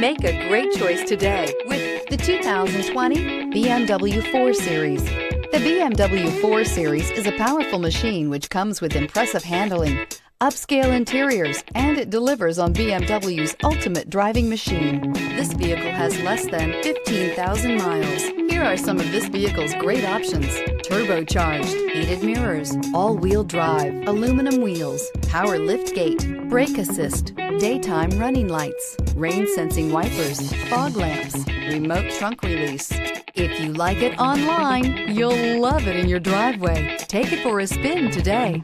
Make a great choice today with the 2020 BMW 4 Series. The BMW 4 Series is a powerful machine which comes with impressive handling, upscale interiors, and it delivers on BMW's ultimate driving machine. This vehicle has less than 15,000 miles. Here are some of this vehicle's great options: turbocharged, heated mirrors, all-wheel drive, aluminum wheels, power liftgate, brake assist, daytime running lights, rain-sensing wipers, fog lamps, remote trunk release. If you like it online, you'll love it in your driveway. Take it for a spin today.